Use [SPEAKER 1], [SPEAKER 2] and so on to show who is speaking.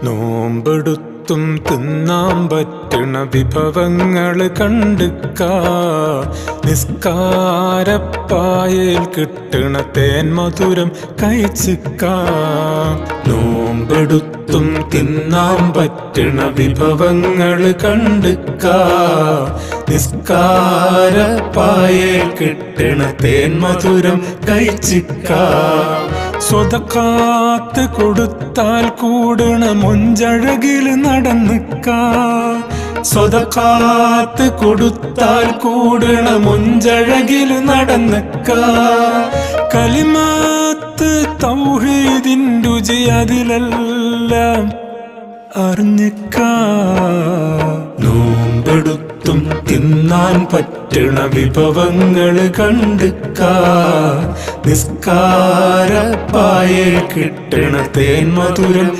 [SPEAKER 1] നോമ്പെടുത്തും തിന്നാൻ പറ്റണ വിഭവങ്ങള് കണ്ടുക്കാ. നിസ്കാരപ്പായയിൽ കിട്ടണ തേൻ മധുരം കഴിച്ചിക്കാ. നോമ്പെടുത്തും തിന്നാൻ പറ്റണ വിഭവങ്ങള് കണ്ടുക്കാ. നിസ്കാരപ്പായയിൽ കിട്ടണ തേൻ മധുരം കഴിച്ചിക്കാ. സ്വതക്കാത്ത് കൊടുത്താൽ കൂടണ മൊഞ്ചഴകില് നടന്നിക്കാ. സ്വതക്കാത്ത് കൊടുത്താൽ കൂടണ മൊഞ്ചഴകില് നടന്നിക്കാ. കലിമാത്ത് തൗഹീദിൻ രുചി അതിലെല്ലാം അറിഞ്ഞിക്കാ. നോമ്പെടുത്തും തിന്നാൻ പറ്റണ വിഭവങ്ങള് കണ്ടുക്കാ. നിസ്കാരപ്പായയിൽ കിട്ടണ തേൻ മധുരം